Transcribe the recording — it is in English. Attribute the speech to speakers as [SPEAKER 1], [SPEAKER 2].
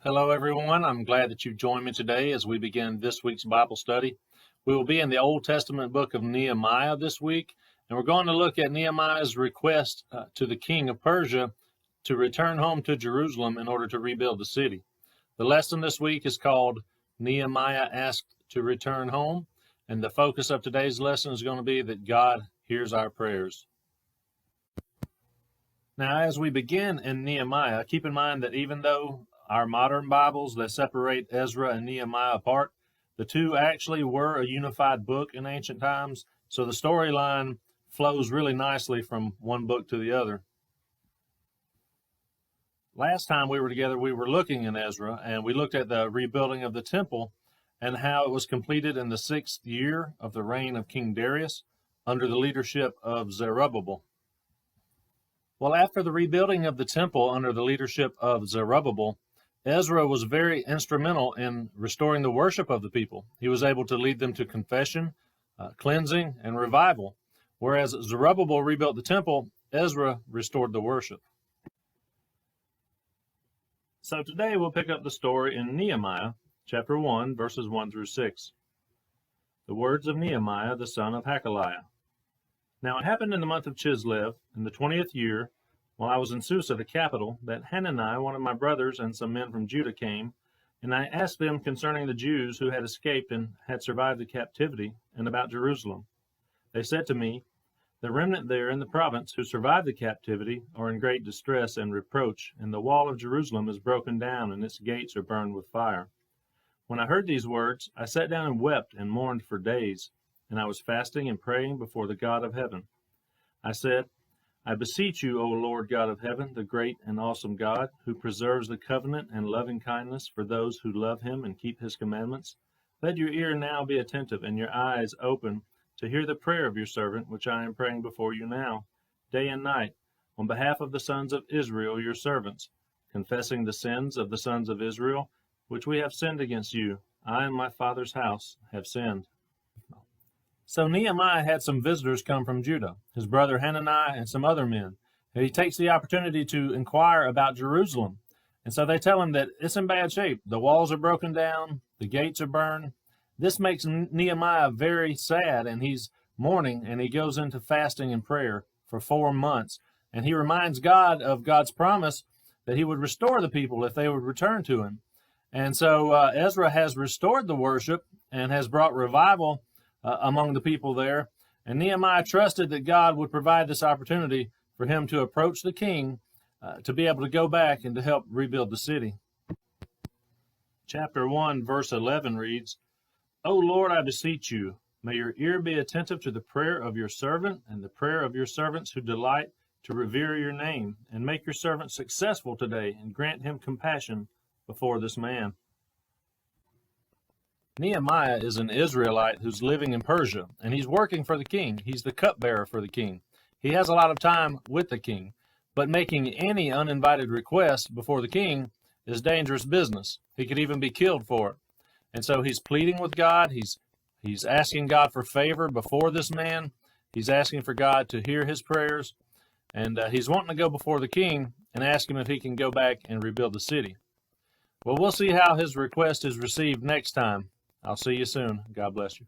[SPEAKER 1] Hello, everyone. I'm glad that you've joined me today as we begin this week's Bible study. We will be in the Old Testament book of Nehemiah this week, and we're going to look at Nehemiah's request to the king of Persia to return home to Jerusalem in order to rebuild the city. The lesson this week is called Nehemiah Asked to Return Home, and the focus of today's lesson is going to be that God hears our prayers. Now, as we begin in Nehemiah, keep in mind that even though our modern Bibles that separate Ezra and Nehemiah apart, the two actually were a unified book in ancient times, so the storyline flows really nicely from one book to the other. Last time we were together, we were looking in Ezra, and we looked at the rebuilding of the temple and how it was completed in the 6th year of the reign of King Darius under the leadership of Zerubbabel. Well, after the rebuilding of the temple under the leadership of Zerubbabel, Ezra was very instrumental in restoring the worship of the people. He was able to lead them to confession, cleansing, and revival. Whereas Zerubbabel rebuilt the temple, Ezra restored the worship. So today we'll pick up the story in Nehemiah, chapter 1, verses 1 through 6. The words of Nehemiah, the son of Hakaliah. Now it happened in the month of Chislev, in the 20th year, while I was in Susa, the capital, that Hanani, one of my brothers, and some men from Judah came, and I asked them concerning the Jews who had escaped and had survived the captivity, and about Jerusalem. They said to me, the remnant there in the province who survived the captivity are in great distress and reproach, and the wall of Jerusalem is broken down, and its gates are burned with fire. When I heard these words, I sat down and wept and mourned for days, and I was fasting and praying before the God of heaven. I said, I beseech you, O Lord God of heaven, the great and awesome God, who preserves the covenant and loving kindness for those who love him and keep his commandments, let your ear now be attentive and your eyes open to hear the prayer of your servant, which I am praying before you now, day and night, on behalf of the sons of Israel, your servants, confessing the sins of the sons of Israel, which we have sinned against you. I and my father's house have sinned. So Nehemiah had some visitors come from Judah, his brother Hanani and some other men. And he takes the opportunity to inquire about Jerusalem. And so they tell him that it's in bad shape. The walls are broken down. The gates are burned. This makes Nehemiah very sad, and he's mourning, and he goes into fasting and prayer for 4 months. And he reminds God of God's promise that he would restore the people if they would return to him. And so Ezra has restored the worship and has brought revival among the people there, and Nehemiah trusted that God would provide this opportunity for him to approach the king to be able to go back and to help rebuild the city. Chapter 1, verse 11 reads, O Lord, I beseech you, may your ear be attentive to the prayer of your servant and the prayer of your servants who delight to revere your name, and make your servant successful today, and grant him compassion before this man. Nehemiah is an Israelite who's living in Persia, and he's working for the king. He's the cupbearer for the king. He has a lot of time with the king, but making any uninvited request before the king is dangerous business. He could even be killed for it. And so he's pleading with God. He's asking God for favor before this man. He's asking for God to hear his prayers, and he's wanting to go before the king and ask him if he can go back and rebuild the city. Well, we'll see how his request is received next time. I'll see you soon. God bless you.